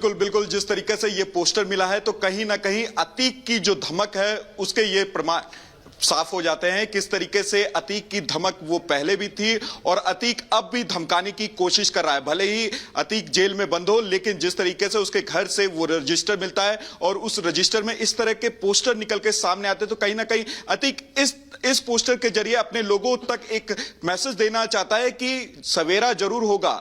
बिल्कुल बिल्कुल, जिस तरीके से ये पोस्टर मिला है तो कहीं ना कहीं अतीक की जो धमक है उसके ये प्रमाण साफ हो जाते हैं। किस तरीके से अतीक की धमक वो पहले भी थी और अतीक अब भी धमकाने की कोशिश कर रहा है। भले ही अतीक जेल में बंद हो, लेकिन जिस तरीके से उसके घर से वो रजिस्टर मिलता है और उस रजिस्टर में इस तरह के पोस्टर निकल के सामने आते हैं, तो कहीं ना कहीं अतीक इस पोस्टर के जरिए अपने लोगों तक एक मैसेज देना चाहता है कि सवेरा जरूर होगा।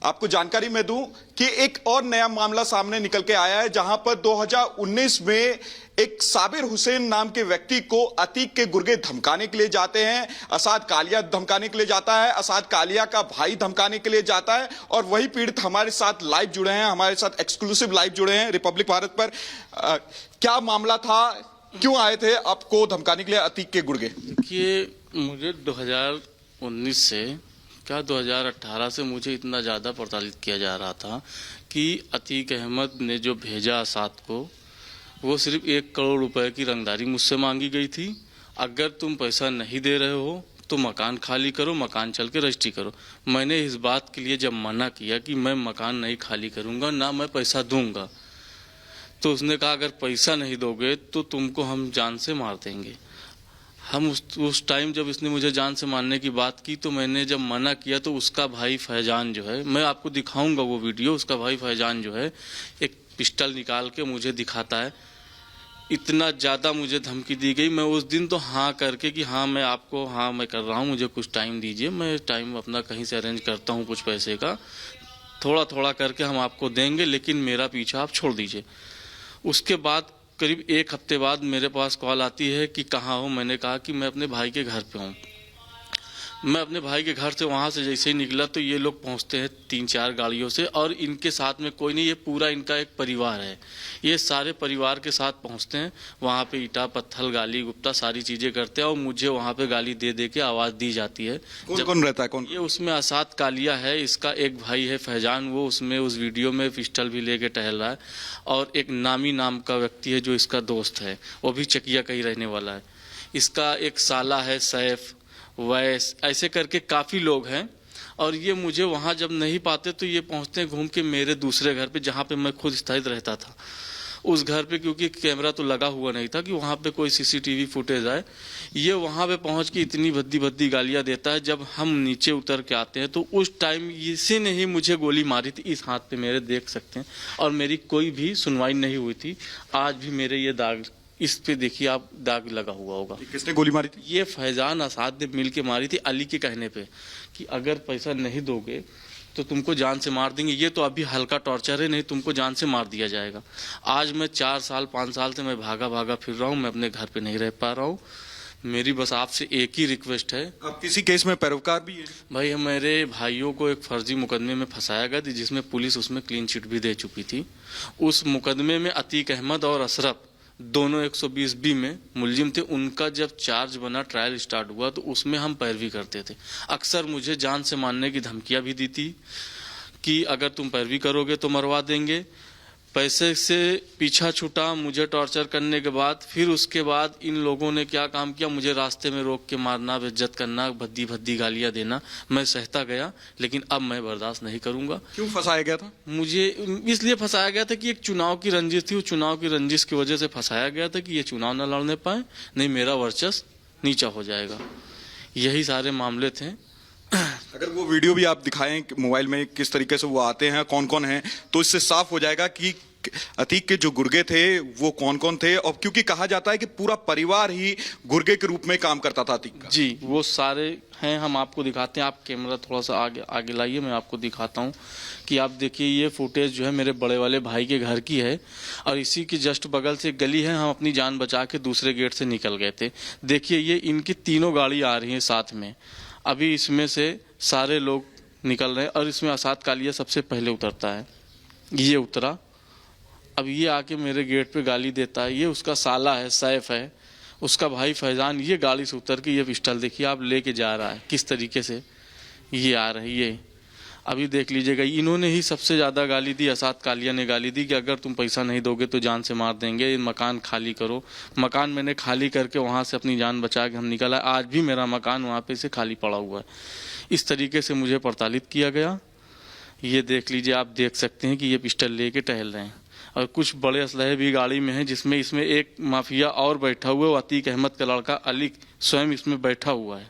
आपको जानकारी मैं दूं कि एक और नया मामला सामने निकल के आया है, जहां पर 2019 में एक साबिर हुसैन नाम के व्यक्ति को अतीक के गुर्गे धमकाने के लिए जाते हैं। असाद कालिया धमकाने के लिए जाता है, असाद कालिया का भाई धमकाने के लिए जाता है। और वही पीड़ित हमारे साथ लाइव जुड़े हैं, हमारे साथ एक्सक्लूसिव लाइव जुड़े हैं रिपब्लिक भारत पर। क्या मामला था, क्यों आए थे आपको धमकाने के लिए अतीक के गुर्गे? देखिए, मुझे 2019 से 2018 से मुझे इतना ज़्यादा प्रताड़ित किया जा रहा था कि अतीक अहमद ने जो भेजा असाद को, वो सिर्फ 1 करोड़ रुपए की रंगदारी मुझसे मांगी गई थी। अगर तुम पैसा नहीं दे रहे हो तो मकान खाली करो, मकान चल के रजिस्ट्री करो। मैंने इस बात के लिए जब मना किया कि मैं मकान नहीं खाली करूँगा, ना मैं पैसा दूंगा, तो उसने कहा अगर पैसा नहीं दोगे तो तुमको हम जान से मार देंगे। हम उस टाइम जब इसने मुझे जान से मारने की बात की तो मैंने जब मना किया तो उसका भाई फैजान जो है, मैं आपको दिखाऊंगा वो वीडियो, उसका भाई फैजान जो है एक पिस्टल निकाल के मुझे दिखाता है। इतना ज़्यादा मुझे धमकी दी गई। मैं उस दिन तो हाँ करके कि हाँ मैं कर रहा हूँ, मुझे कुछ टाइम दीजिए, मैं टाइम अपना कहीं से अरेंज करता हूँ कुछ पैसे का, थोड़ा थोड़ा करके हम आपको देंगे, लेकिन मेरा पीछा आप छोड़ दीजिए। उसके बाद करीब 1 हफ्ते बाद मेरे पास कॉल आती है कि कहाँ हो। मैंने कहा कि मैं अपने भाई के घर पे हूँ। मैं अपने भाई के घर से वहाँ से जैसे ही निकला तो ये लोग पहुँचते हैं 3-4 गाड़ियों से, और इनके साथ में कोई नहीं, ये पूरा इनका एक परिवार है। ये सारे परिवार के साथ पहुँचते हैं वहाँ पे, ईटा पत्थर गाली गुप्ता सारी चीज़ें करते हैं और मुझे वहाँ पे गाली दे दे के आवाज़ दी जाती है। कौन रहता है? कौन? ये उसमें असाद कालिया है, इसका एक भाई है फैजान, वो उसमें उस वीडियो में पिस्टल भी लेके टहल रहा है, और एक नामी नाम का व्यक्ति है जो इसका दोस्त है, वो भी चकिया का ही रहने वाला है। इसका एक साला है सैफ, वैस, ऐसे करके काफ़ी लोग हैं। और ये मुझे वहाँ जब नहीं पाते तो ये पहुँचते हैं घूम के मेरे दूसरे घर पे, जहाँ पे मैं खुद स्थायित रहता था। उस घर पे क्योंकि कैमरा तो लगा हुआ नहीं था कि वहाँ पे कोई सीसीटीवी फुटेज आए, ये वहाँ पे पहुँच के इतनी भद्दी भद्दी गालियाँ देता है। जब हम नीचे उतर के आते हैं तो उस टाइम इसी ने ही मुझे गोली मारी थी, इस हाथ पे मेरे देख सकते हैं, और मेरी कोई भी सुनवाई नहीं हुई थी। आज भी मेरे ये दाग, इस पे देखिए आप, दाग लगा हुआ होगा। किसने गोली मारी थी? ये फैजान असाद ने मिल के मारी थी, अली के कहने पे कि अगर पैसा नहीं दोगे तो तुमको जान से मार देंगे। ये तो अभी हल्का टॉर्चर है, नहीं तुमको जान से मार दिया जाएगा। आज मैं 4 साल 5 साल से मैं भागा फिर रहा हूँ, मैं अपने घर पे नहीं रह पा रहा हूँ। मेरी बस आपसे एक ही रिक्वेस्ट है। आप किसी केस में पैरोकार भी है? भाई, मेरे भाइयों को एक फर्जी मुकदमे में फंसाया गया था, जिसमें पुलिस उसमें क्लीन चिट भी दे चुकी थी। उस मुकदमे में अतीक अहमद और अशरफ दोनों 120B में मुलजिम थे। उनका जब चार्ज बना, ट्रायल स्टार्ट हुआ, तो उसमें हम पैरवी करते थे। अक्सर मुझे जान से मारने की धमकियां भी दी थी कि अगर तुम पैरवी करोगे तो मरवा देंगे। पैसे से पीछा छूटा मुझे टॉर्चर करने के बाद। फिर उसके बाद इन लोगों ने क्या काम किया, मुझे रास्ते में रोक के मारना, बेइज्जत करना, भद्दी भद्दी गालियां देना। मैं सहता गया, लेकिन अब मैं बर्दाश्त नहीं करूंगा। क्यों फंसाया गया था? मुझे इसलिए फंसाया गया था कि एक चुनाव की रंजिश थी। उस चुनाव की रंजिश की वजह से फंसाया गया था कि ये चुनाव न लड़ने पाए, नहीं मेरा वर्चस्व नीचा हो जाएगा। यही सारे मामले थे। अगर वो वीडियो भी आप दिखाएं मोबाइल में, किस तरीके से वो आते हैं, कौन कौन है, तो इससे साफ हो जाएगा कि अतीक के जो गुर्गे थे वो कौन कौन थे। और क्योंकि कहा जाता है कि पूरा परिवार ही गुर्गे के रूप में काम करता था अतीक का। जी, वो सारे हैं, हम आपको दिखाते हैं। आप कैमरा थोड़ा सा आगे लाइए, मैं आपको दिखाता हूँ कि आप देखिए, ये फुटेज जो है मेरे बड़े वाले भाई के घर की है, और इसी के जस्ट बगल से एक गली है। हम अपनी जान बचा के दूसरे गेट से निकल गए थे। देखिए, ये इनकी तीनों गाड़ी आ रही हैं साथ में। अभी इसमें से सारे लोग निकल रहे हैं, और इसमें असाद कालिया सबसे पहले उतरता है। ये उतरा, अब ये आके मेरे गेट पे गाली देता है। ये उसका साला है, सैफ है, उसका भाई फैजान। ये गाड़ी से उतर के ये पिस्टल देखिए आप लेके जा रहा है, किस तरीके से ये आ रही है। अभी देख लीजिएगा, इन्होंने ही सबसे ज़्यादा गाली दी। असाद कालिया ने गाली दी कि अगर तुम पैसा नहीं दोगे तो जान से मार देंगे, मकान खाली करो। मकान मैंने खाली करके वहाँ से अपनी जान बचा के हम निकल आए। आज भी मेरा मकान वहाँ पे से खाली पड़ा हुआ है। इस तरीके से मुझे प्रताड़ित किया गया। ये देख लीजिए, आप देख सकते हैं कि ये पिस्टल लेके टहल रहे हैं और कुछ बड़े असलहे भी गाड़ी में हैं, जिसमें इसमें एक माफिया और बैठा हुआ है, वो अतीक अहमद का लड़का अली स्वयं इसमें बैठा हुआ है।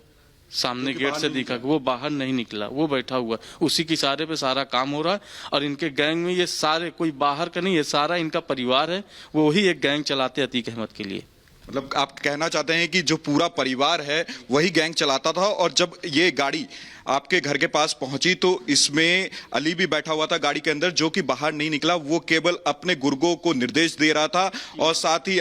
सामने गेट से दिखा, वो बाहर नहीं निकला, वो बैठा हुआ, उसी के इशारे पे सारा काम हो रहा है। और इनके गैंग में ये सारे, कोई बाहर का नहीं, ये सारा इनका परिवार है, वो ही एक गैंग चलाते अतीक अहमद के लिए। मतलब आप कहना चाहते हैं कि जो पूरा परिवार है वही गैंग चलाता था, और जब ये गाड़ी आपके घर के पास पहुंची तो इसमें अली भी बैठा हुआ था गाड़ी के अंदर, जो कि बाहर नहीं निकला, वो केवल अपने गुर्गों को निर्देश दे रहा था। और साथ ही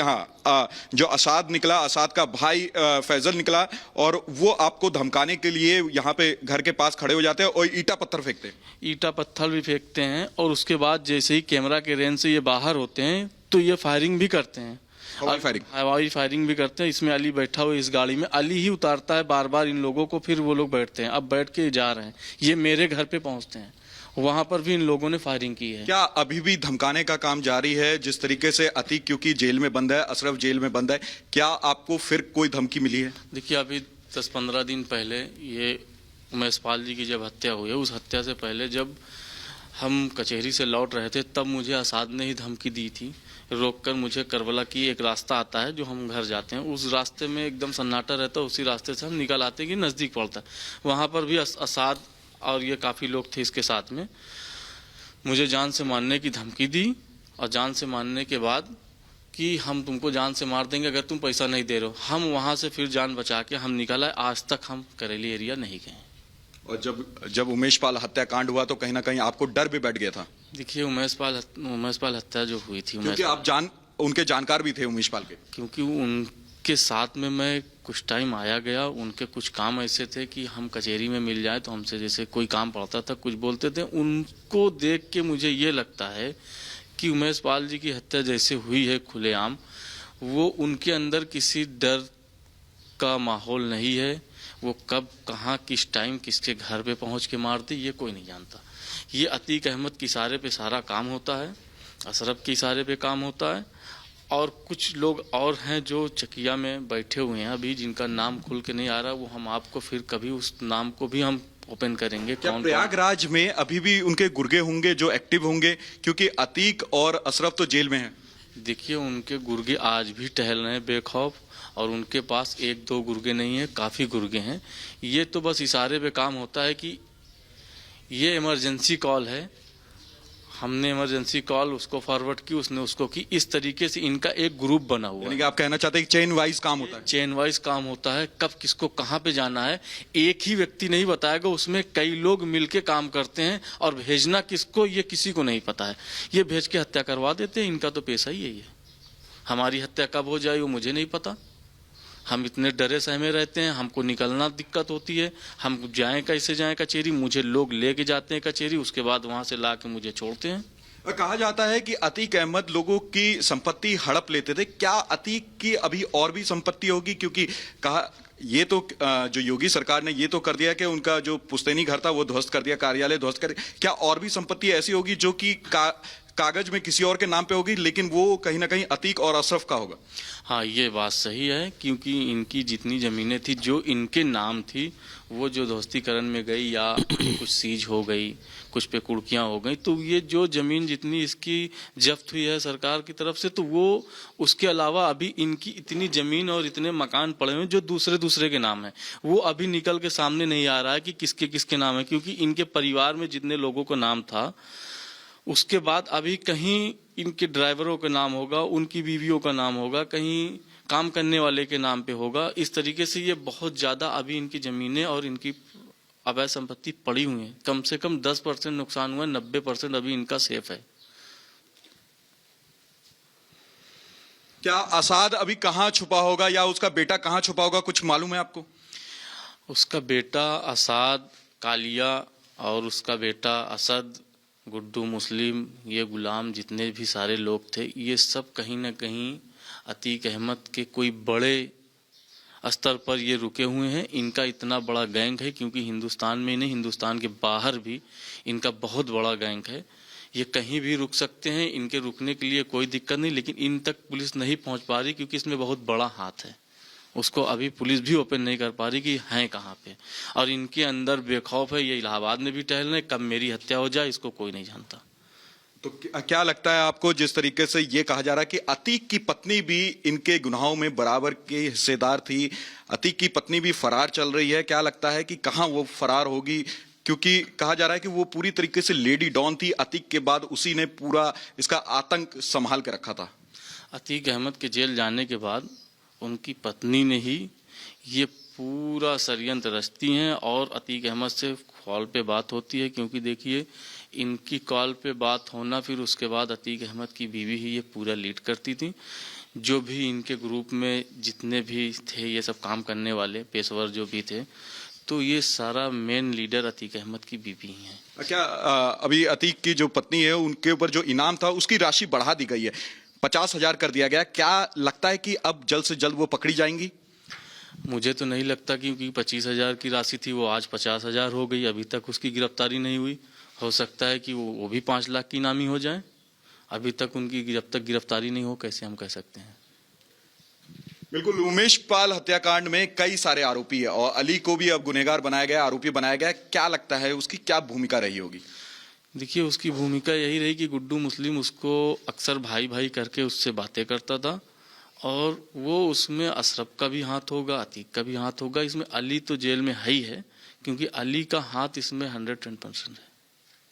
जो असाद निकला, असाद का भाई फैजल निकला, और वो आपको धमकाने के लिए यहाँ पे घर के पास खड़े हो जाते हैं और ईटा पत्थर फेंकते हैं। ईटा पत्थर भी फेंकते हैं, और उसके बाद जैसे ही कैमरा के रेंज से ये बाहर होते हैं तो ये फायरिंग भी करते हैं, हवाई फायरिंग भी करते हैं। इसमें अली बैठा हुआ, इस गाड़ी में अली ही उतारता है बार बार इन लोगों को, फिर वो लोग बैठते हैं। अब बैठ के जा रहे हैं, ये मेरे घर पे पहुंचते हैं, वहां पर भी इन लोगों ने फायरिंग की है। क्या अभी भी धमकाने का काम जारी है? जिस तरीके से अतीक क्योंकि जेल में बंद है, अशरफ जेल में बंद है, क्या आपको फिर कोई धमकी मिली है? देखिए, अभी 10-15 दिन पहले ये उमेशपाल जी की जब हत्या हुई है, उस हत्या से पहले जब हम कचहरी से लौट रहे थे, तब मुझे असाद ने ही धमकी दी थी, रोककर मुझे करबला की एक रास्ता आता है जो हम घर जाते हैं, उस रास्ते में एकदम सन्नाटा रहता है, उसी रास्ते से हम निकल आते हैं कि नज़दीक पड़ता है। वहाँ पर भी असाद और ये काफ़ी लोग थे इसके साथ में, मुझे जान से मारने की धमकी दी, और जान से मारने के बाद कि हम तुमको जान से मार देंगे अगर तुम पैसा नहीं दे रहे हो। हम वहाँ से फिर जान बचा के हम निकल आए, आज तक हम करेली एरिया नहीं गए। और जब उमेशपाल हत्याकांड हुआ तो कहीं ना कहीं आपको डर भी बैठ गया था? देखिए, उमेशपाल हत्या जो हुई थी, क्योंकि आप उनके जानकार भी थे उमेशपाल के। क्योंकि उनके साथ में मैं कुछ टाइम आया गया, उनके कुछ काम ऐसे थे कि हम कचहरी में मिल जाए तो हमसे जैसे कोई काम पड़ता था, कुछ बोलते थे, उनको देख के मुझे ये लगता है कि उमेशपाल जी की हत्या जैसे हुई है खुलेआम, वो उनके अंदर किसी डर का माहौल नहीं है। वो कब, कहाँ, किस टाइम किसके घर पे पहुंच के मार दी, ये कोई नहीं जानता। ये अतीक अहमद के इशारे पे सारा काम होता है, अशरफ के इशारे पे काम होता है, और कुछ लोग और हैं जो चकिया में बैठे हुए हैं अभी, जिनका नाम खुल के नहीं आ रहा, वो हम आपको फिर कभी उस नाम को भी हम ओपन करेंगे। क्या प्रयागराज में अभी भी उनके गुर्गे होंगे जो एक्टिव होंगे, क्योंकि अतीक और अशरफ तो जेल में हैं? देखिए, उनके गुर्गे आज भी टहल रहे हैं बेखौफ, और उनके पास 1-2 गुर्गे नहीं है, काफ़ी गुर्गे हैं। ये तो बस इशारे पे काम होता है कि ये इमरजेंसी कॉल है, हमने इमरजेंसी कॉल उसको फॉरवर्ड की, उसने उसको की, इस तरीके से इनका एक ग्रुप बना हुआ है। आप कहना चाहते हैं कि चेन वाइज काम होता है? चेन वाइज काम होता है, कब किसको कहाँ पे जाना है एक ही व्यक्ति नहीं बताएगा, उसमें कई लोग मिलके काम करते हैं, और भेजना किसको ये किसी को नहीं पता है। ये भेज के हत्या करवा देते हैं, इनका तो पेशा ही यही है। हमारी हत्या कब हो जाए वो मुझे नहीं पता, हम इतने डरे सहमे रहते हैं, हमको निकलना दिक्कत होती है, हम जाएं कैसे जाएं कचहरी, मुझे लोग लेके जाते हैं कचहरी, उसके बाद वहां से ला के मुझे छोड़ते हैं। कहा जाता है कि अतीक अहमद लोगों की संपत्ति हड़प लेते थे, क्या अतीक की अभी और भी संपत्ति होगी? क्योंकि कहा ये तो जो योगी सरकार ने ये तो कर दिया कि उनका जो पुश्तैनी घर था वो ध्वस्त कर दिया, कार्यालय ध्वस्त कर दिया, क्या और भी संपत्ति ऐसी होगी जो कि कागज में किसी और के नाम पे होगी, लेकिन वो कहीं ना कहीं अतीक और अशरफ का होगा? हाँ, ये बात सही है, क्योंकि इनकी जितनी ज़मीनें थी जो इनके नाम थी, वो जो ध्वस्तीकरण में गई या कुछ सीज हो गई, कुछ पे कुर्कियाँ हो गई, तो ये जो ज़मीन जितनी इसकी जब्त हुई है सरकार की तरफ से, तो वो उसके अलावा अभी इनकी इतनी ज़मीन और इतने मकान पड़े हुए जो दूसरे के नाम है, वो अभी निकल के सामने नहीं आ रहा है कि किसके किसके नाम है। क्योंकि इनके परिवार में जितने लोगों का नाम था, उसके बाद अभी कहीं इनके ड्राइवरों का नाम होगा, उनकी बीवियों का नाम होगा, कहीं काम करने वाले के नाम पे होगा। इस तरीके से ये बहुत ज़्यादा अभी इनकी ज़मीनें और इनकी अवैध संपत्ति पड़ी हुई है। कम से कम 10% नुकसान हुआ, 90% अभी इनका सेफ है। क्या असाद अभी कहाँ छुपा होगा या उसका बेटा कहाँ छुपा होगा, कुछ मालूम है आपको? उसका बेटा असाद, कालिया और उसका बेटा असद, गुड्डू, मुस्लिम, ये गुलाम, जितने भी सारे लोग थे, ये सब कहीं ना कहीं अतीक अहमद के कोई बड़े स्तर पर ये रुके हुए हैं। इनका इतना बड़ा गैंग है, क्योंकि हिंदुस्तान में नहीं, हिंदुस्तान के बाहर भी इनका बहुत बड़ा गैंग है। ये कहीं भी रुक सकते हैं, इनके रुकने के लिए कोई दिक्कत नहीं, लेकिन इन तक पुलिस नहीं पहुंच पा रही, क्योंकि इसमें बहुत बड़ा हाथ है उसको अभी पुलिस भी ओपन नहीं कर पा रही कि हैं कहाँ पे, और इनके अंदर बेखौफ है, ये इलाहाबाद में भी टहल रहे, कब मेरी हत्या हो जाए इसको कोई नहीं जानता। तो क्या लगता है आपको, जिस तरीके से ये कहा जा रहा है कि अतीक की पत्नी भी इनके गुनाहों में बराबर की हिस्सेदार थी, अतीक की पत्नी भी फरार चल रही है, क्या लगता है कि कहां वो फरार होगी? क्योंकि कहा जा रहा है कि वो पूरी तरीके से लेडी डॉन थी, अतीक के बाद उसी ने पूरा इसका आतंक संभाल के रखा था। अतीक अहमद के जेल जाने के बाद उनकी पत्नी ने ही ये पूरा षड्यंत्र रचती हैं, और अतीक अहमद से कॉल पे बात होती है, क्योंकि देखिए इनकी कॉल पे बात होना, फिर उसके बाद अतीक अहमद की बीवी ही ये पूरा लीड करती थी। जो भी इनके ग्रुप में जितने भी थे ये सब काम करने वाले पेशेवर जो भी थे, तो ये सारा मेन लीडर अतीक अहमद की बीवी ही है। क्या अभी अतीक की जो पत्नी है उनके ऊपर जो इनाम था उसकी राशि बढ़ा दी गई है, 50,000 कर दिया गया, क्या लगता है कि अब जल्द से जल्द वो पकड़ी जाएंगी? मुझे तो नहीं लगता, क्योंकि 25,000 की राशि थी वो आज 50,000 हो गई, अभी तक उसकी गिरफ्तारी नहीं हुई। हो सकता है कि वो भी 5 लाख की इनामी हो जाए, अभी तक उनकी जब तक गिरफ्तारी नहीं हो कैसे हम कह सकते हैं। बिल्कुल, उमेश पाल हत्याकांड में कई सारे आरोपी है और अली को भी अब गुनहगार बनाया गया, आरोपी बनाया गया, क्या लगता है उसकी क्या भूमिका रही होगी? देखिए उसकी भूमिका यही रही कि गुड्डू मुस्लिम उसको अक्सर भाई भाई करके उससे बातें करता था, और वो उसमें अशरफ का भी हाथ होगा, अतीक का भी हाथ होगा। इसमें अली तो जेल में है ही है, क्योंकि अली का हाथ इसमें 110% है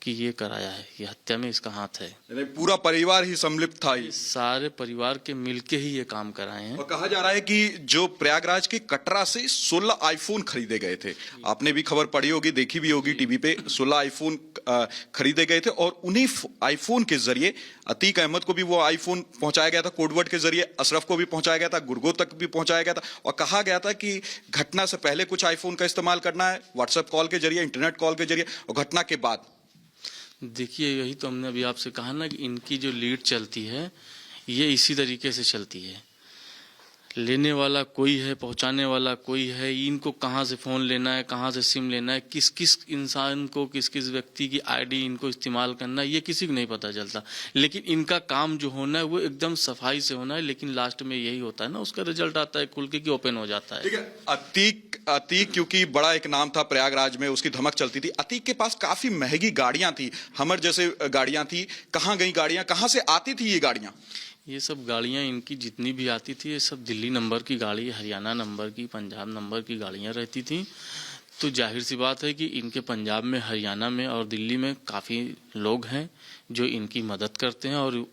कि ये कराया है, ये हत्या में इसका हाथ है। यानी पूरा परिवार ही सम्मिलित था। सारे परिवार के मिलके ही ये काम कराए हैं। और कहा जा रहा है कि जो प्रयागराज के कटरा से 16 आईफोन खरीदे गए थे, आपने भी खबर पढ़ी होगी, देखी भी होगी टीवी पे, 16 आईफोन खरीदे गए थे, और उन्हीं आईफोन के जरिए अतीक अहमद को भी वो आईफोन पहुंचाया गया था, कोडवर्ड के जरिए अशरफ को भी पहुंचाया गया था, गुरगो तक भी पहुंचाया गया था, और कहा गया था कि घटना से पहले कुछ आईफोन का इस्तेमाल करना है, व्हाट्सएप कॉल के जरिए, इंटरनेट कॉल के जरिए, और घटना के बाद। देखिए यही तो हमने अभी आपसे कहा ना कि इनकी जो लीड चलती है ये इसी तरीके से चलती है। लेने वाला कोई है, पहुंचाने वाला कोई है, इनको कहाँ से फ़ोन लेना है, कहाँ से सिम लेना है, किस किस इंसान को, किस किस व्यक्ति की आईडी इनको इस्तेमाल करना है, ये किसी को नहीं पता चलता। लेकिन इनका काम जो होना है वो एकदम सफाई से होना है, लेकिन लास्ट में यही होता है ना, उसका रिजल्ट आता है खुल के कि ओपन हो जाता है। ठीक है, अतीक क्योंकि बड़ा एक नाम था प्रयागराज में, उसकी धमक चलती थी। अतीक के पास काफी महंगी गाड़ियां थी, हमर जैसे गाड़ियां थी, कहाँ गई गाड़ियां, कहाँ से आती थी ये गाड़ियां? ये सब गाड़ियाँ इनकी जितनी भी आती थी ये सब दिल्ली नंबर की गाड़ी, हरियाणा नंबर की, पंजाब नंबर की गाड़ियाँ रहती थी। तो जाहिर सी बात है कि इनके पंजाब में, हरियाणा में और दिल्ली में काफ़ी लोग हैं जो इनकी मदद करते हैं, और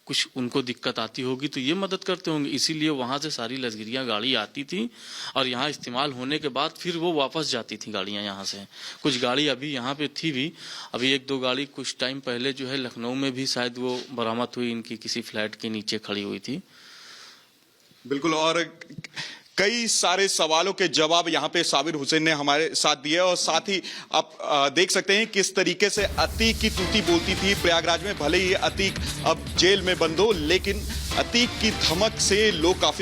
कुछ उनको दिक्कत आती होगी तो ये मदद करते होंगे, इसीलिए वहाँ से सारी लश्करिया गाड़ी आती थी और यहाँ इस्तेमाल होने के बाद फिर वो वापस जाती थी गाड़ियाँ यहाँ से। कुछ गाड़ी अभी यहाँ पे थी भी, अभी 1-2 गाड़ी कुछ टाइम पहले जो है लखनऊ में भी शायद वो बरामद हुई, इनकी किसी फ्लैट के नीचे खड़ी हुई थी। बिल्कुल, और कई सारे सवालों के जवाब यहाँ पे साबिर हुसैन ने हमारे साथ दिए, और साथ ही आप देख सकते हैं किस तरीके से अतीक की तूती बोलती थी प्रयागराज में। भले ही अतीक अब जेल में बंद हो, लेकिन अतीक की धमक से लोग काफी